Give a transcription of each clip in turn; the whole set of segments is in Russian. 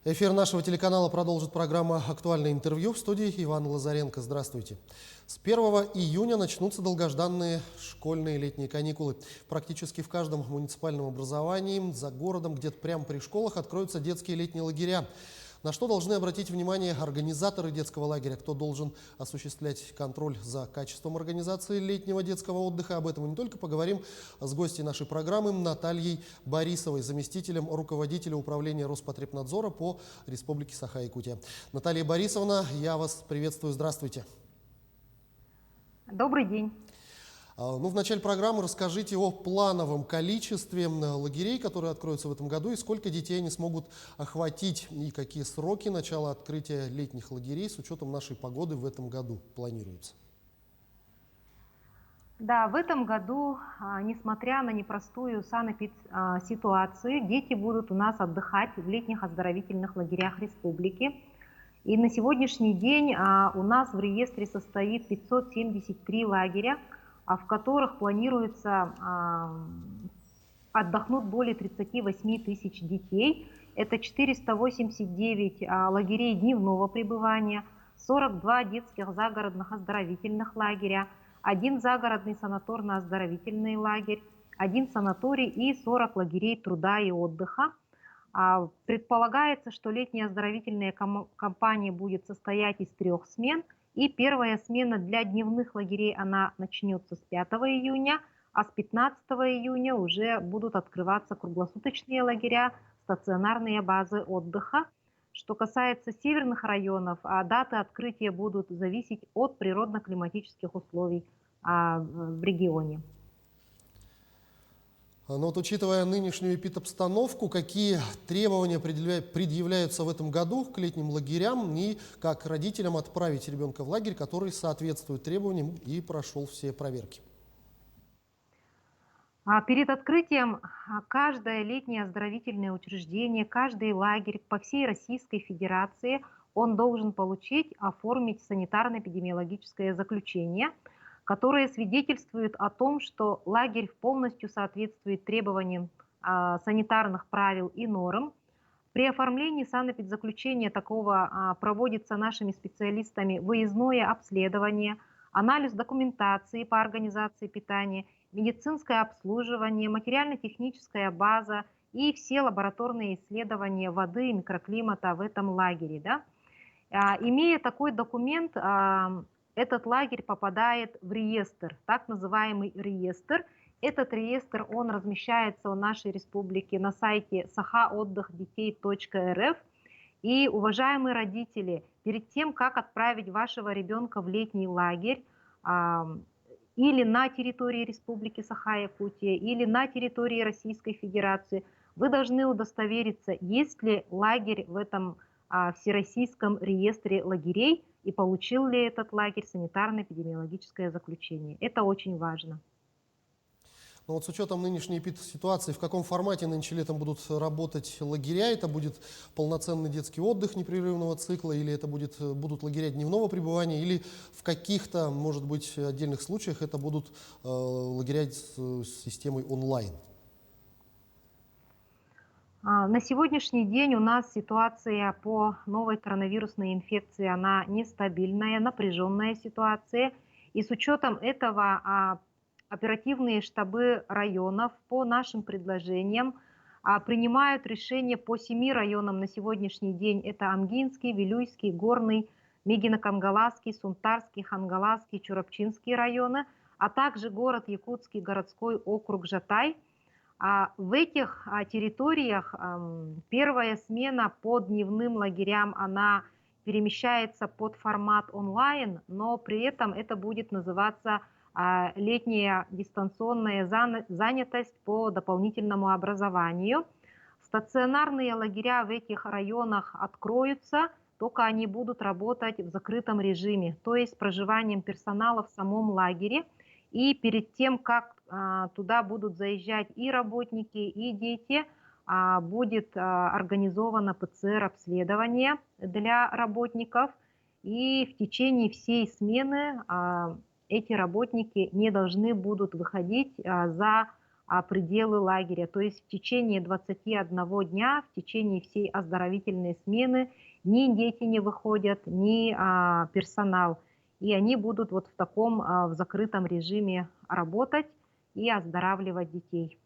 Эфир нашего телеканала продолжит программа «Актуальное интервью». В студии Иван Лазаренко. Здравствуйте. С 1 июня начнутся долгожданные школьные летние каникулы. Практически в каждом муниципальном образовании за городом, где-то прямо при школах, откроются детские летние лагеря. На что должны обратить внимание организаторы детского лагеря? Кто должен осуществлять контроль за качеством организации летнего детского отдыха? Об этом мы не только поговорим с гостьей нашей программы Натальей Борисовой, заместителем руководителя управления Роспотребнадзора по Республике Саха-Якутия. Наталья Борисовна, я вас приветствую. Здравствуйте. Добрый день. В начале программы расскажите о плановом количестве лагерей, которые откроются в этом году, и сколько детей они смогут охватить, и какие сроки начала открытия летних лагерей с учетом нашей погоды в этом году планируется. Да, в этом году, несмотря на непростую санэпидситуацию, дети будут у нас отдыхать в летних оздоровительных лагерях республики. И на сегодняшний день у нас в реестре состоит 573 лагеря, в которых планируется отдохнуть более 38 тысяч детей. Это 489 лагерей дневного пребывания, 42 детских загородных оздоровительных лагеря, 1 загородный санаторно-оздоровительный лагерь, 1 санаторий и 40 лагерей труда и отдыха. Предполагается, что летняя оздоровительная кампания будет состоять из 3 смен. И первая смена для дневных лагерей, она начнется с 5 июня, а с 15 июня уже будут открываться круглосуточные лагеря, стационарные базы отдыха. Что касается северных районов, даты открытия будут зависеть от природно-климатических условий в регионе. Но учитывая нынешнюю эпидобстановку, какие требования предъявляются в этом году к летним лагерям и как родителям отправить ребенка в лагерь, который соответствует требованиям и прошел все проверки? Перед открытием каждое летнее оздоровительное учреждение, каждый лагерь по всей Российской Федерации, он должен оформить санитарно-эпидемиологическое заключение, которые свидетельствуют о том, что лагерь полностью соответствует требованиям санитарных правил и норм. При оформлении санэпидзаключения такого проводится нашими специалистами выездное обследование, анализ документации по организации питания, медицинское обслуживание, материально-техническая база и все лабораторные исследования воды и микроклимата в этом лагере. Да? Имея такой документ, этот лагерь попадает в реестр, так называемый реестр. Этот реестр, он размещается в нашей республике на сайте sahaotdakhdetей.rf. И, уважаемые родители, перед тем, как отправить вашего ребенка в летний лагерь, или на территории Республики Саха-Якутия, или на территории Российской Федерации, вы должны удостовериться, есть ли лагерь в этом всероссийском реестре лагерей, и получил ли этот лагерь санитарно-эпидемиологическое заключение. Это очень важно. Но с учетом нынешней ситуации, в каком формате нынче летом будут работать лагеря? Это будет полноценный детский отдых непрерывного цикла, или это будут лагеря дневного пребывания, или в каких-то, может быть, отдельных случаях это будут лагеря с системой онлайн? На сегодняшний день у нас ситуация по новой коронавирусной инфекции, она нестабильная, напряженная ситуация. И с учетом этого оперативные штабы районов по нашим предложениям принимают решения по 7 районам на сегодняшний день. Это Амгинский, Вилюйский, Горный, Мегино-Кангаласский, Сунтарский, Хангаласский, Чурапчинский районы, а также город Якутский, городской округ Жатай. В этих территориях первая смена по дневным лагерям, она перемещается под формат онлайн, но при этом это будет называться летняя дистанционная занятость по дополнительному образованию. Стационарные лагеря в этих районах откроются, только они будут работать в закрытом режиме, то есть с проживанием персонала в самом лагере. И перед тем, как туда будут заезжать и работники, и дети, будет организовано ПЦР-обследование для работников. И в течение всей смены эти работники не должны будут выходить за пределы лагеря. То есть в течение 21 дня, в течение всей оздоровительной смены ни дети не выходят, ни персонал. И они будут вот в таком в закрытом режиме работать и оздоравливать детей.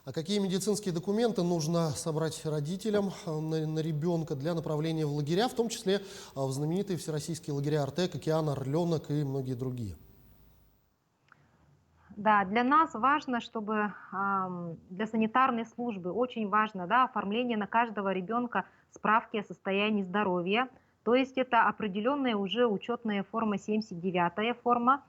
А какие медицинские документы нужно собрать родителям на ребенка для направления в лагеря, в том числе в знаменитые всероссийские лагеря «Артек», «Океан», «Орленок» и многие другие? Да, для нас важно, чтобы для санитарной службы очень важно, да, оформление на каждого ребенка справки о состоянии здоровья. То есть это определенная уже учетная форма, 79-я форма.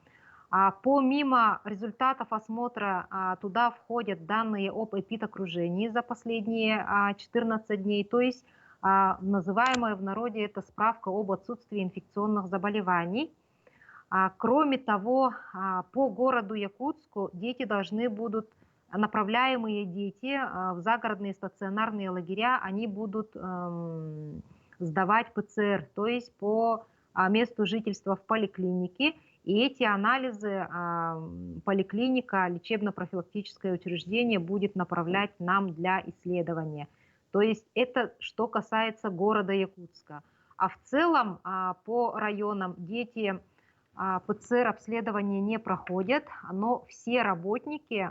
Помимо результатов осмотра туда входят данные об эпидокружении за последние 14 дней, то есть называемая в народе это справка об отсутствии инфекционных заболеваний. Кроме того, по городу Якутску дети должны будут, направляемые дети в загородные стационарные лагеря, они будут сдавать ПЦР, то есть по месту жительства в поликлинике. И эти анализы поликлиника, лечебно-профилактическое учреждение будет направлять нам для исследования. То есть это что касается города Якутска. А в целом по районам дети ПЦР-обследование не проходят, но все работники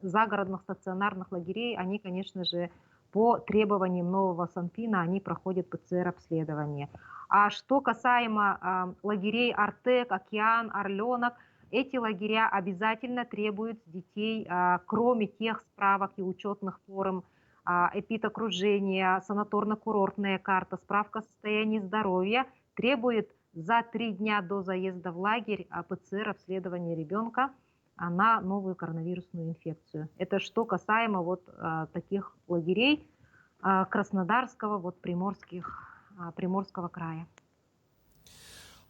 загородных стационарных лагерей, они, конечно же, по требованиям нового Санпина, они проходят ПЦР-обследование. А что касаемо лагерей «Артек», «Океан», «Орленок», эти лагеря обязательно требуют с детей, кроме тех справок и учетных форм, эпидокружения, санаторно-курортная карта, справка о состоянии здоровья, требует за 3 дня до заезда в лагерь ПЦР-обследование ребенка на новую коронавирусную инфекцию. Это что касаемо вот таких лагерей Краснодарского, вот Приморского края.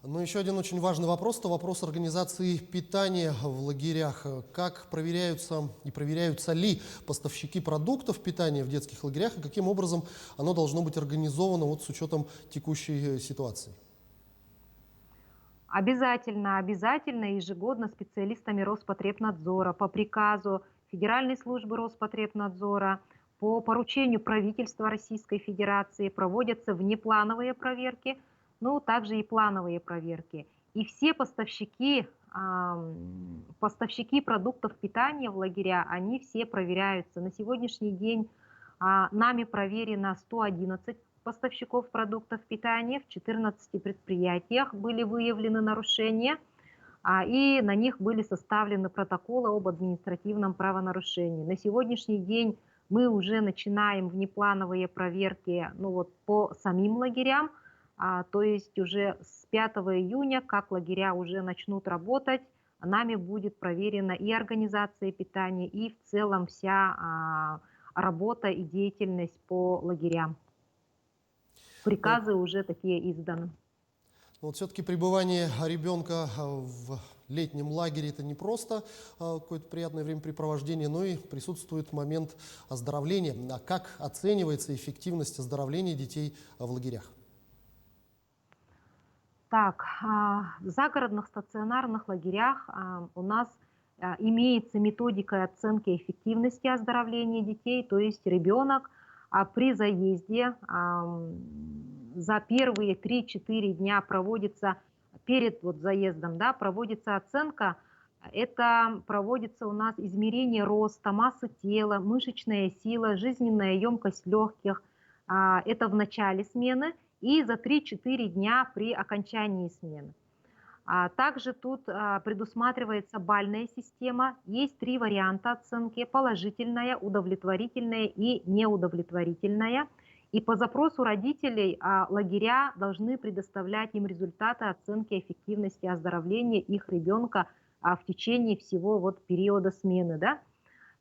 Ну, еще один очень важный вопрос, это вопрос организации питания в лагерях. Как проверяются и проверяются ли поставщики продуктов питания в детских лагерях, и каким образом оно должно быть организовано вот с учетом текущей ситуации? Обязательно ежегодно специалистами Роспотребнадзора по приказу Федеральной службы Роспотребнадзора по поручению правительства Российской Федерации проводятся внеплановые проверки, но также и плановые проверки. И все поставщики продуктов питания в лагеря, они все проверяются. На сегодняшний день нами проверено 111 поставщиков продуктов питания, в 14 предприятиях были выявлены нарушения, и на них были составлены протоколы об административном правонарушении. На сегодняшний день мы уже начинаем внеплановые проверки по самим лагерям, то есть уже с 5 июня, как лагеря уже начнут работать, нами будет проверена и организация питания, и в целом вся работа и деятельность по лагерям. Приказы уже такие изданы. Вот все-таки пребывание ребенка в летнем лагере – это не просто какое-то приятное времяпрепровождение, но и присутствует момент оздоровления. А как оценивается эффективность оздоровления детей в лагерях? Так, в загородных стационарных лагерях у нас имеется методика оценки эффективности оздоровления детей, то есть ребенок при заезде за первые 3-4 дня проводится, перед заездом, да, проводится оценка. Это проводится у нас измерение роста, массы тела, мышечная сила, жизненная емкость легких. Это в начале смены и за 3-4 дня при окончании смены. Также тут предусматривается балльная система. Есть 3 варианта оценки: положительная, удовлетворительная и неудовлетворительная. И по запросу родителей лагеря должны предоставлять им результаты оценки эффективности оздоровления их ребенка в течение всего периода смены. Да?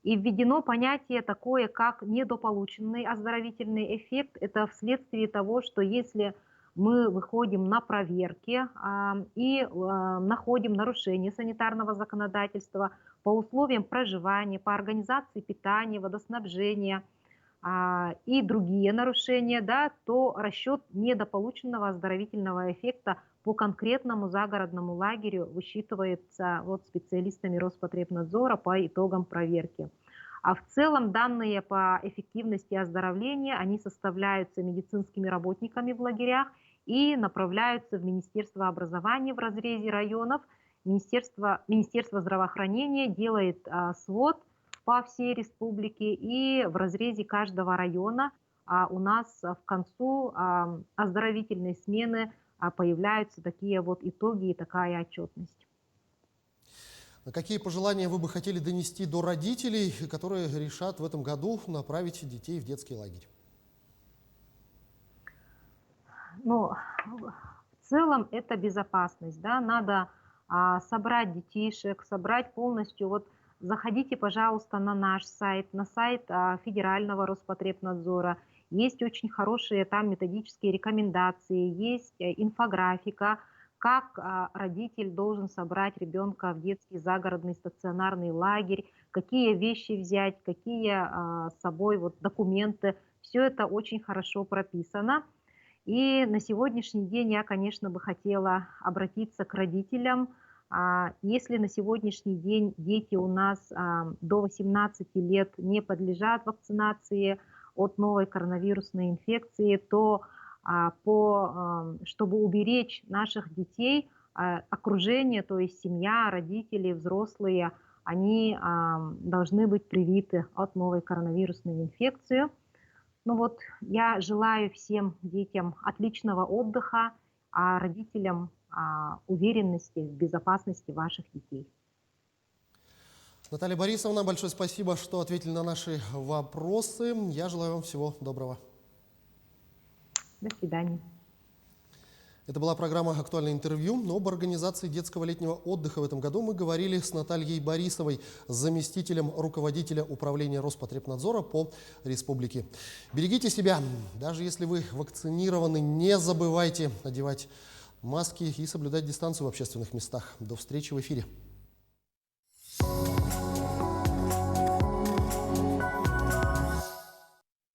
И введено понятие такое, как недополученный оздоровительный эффект. Это вследствие того, что если мы выходим на проверки и находим нарушение санитарного законодательства по условиям проживания, по организации питания, водоснабжения и другие нарушения, да, то расчет недополученного оздоровительного эффекта по конкретному загородному лагерю высчитывается вот специалистами Роспотребнадзора по итогам проверки. А в целом данные по эффективности оздоровления, они составляются медицинскими работниками в лагерях и направляются в Министерство образования в разрезе районов. Министерство здравоохранения делает свод по всей республике, и в разрезе каждого района у нас в концу оздоровительной смены появляются такие вот итоги и такая отчетность. Какие пожелания вы бы хотели донести до родителей, которые решат в этом году направить детей в детский лагерь? Ну, в целом это безопасность, да, надо собрать детишек, собрать полностью, вот заходите, пожалуйста, на наш сайт, на сайт Федерального Роспотребнадзора, есть очень хорошие там методические рекомендации, есть инфографика, как родитель должен собрать ребенка в детский загородный стационарный лагерь, какие вещи взять, какие с собой вот документы, все это очень хорошо прописано. И на сегодняшний день я, конечно, бы хотела обратиться к родителям. Если на сегодняшний день дети у нас до 18 лет не подлежат вакцинации от новой коронавирусной инфекции, то чтобы уберечь наших детей, окружение, то есть семья, родители, взрослые, они должны быть привиты от новой коронавирусной инфекции. Ну вот, я желаю всем детям отличного отдыха, а родителям уверенности в безопасности ваших детей. Наталья Борисовна, большое спасибо, что ответили на наши вопросы. Я желаю вам всего доброго. До свидания. Это была программа «Актуальное интервью». Об организации детского летнего отдыха в этом году мы говорили с Натальей Борисовой, заместителем руководителя управления Роспотребнадзора по республике. Берегите себя. Даже если вы вакцинированы, не забывайте надевать маски и соблюдать дистанцию в общественных местах. До встречи в эфире.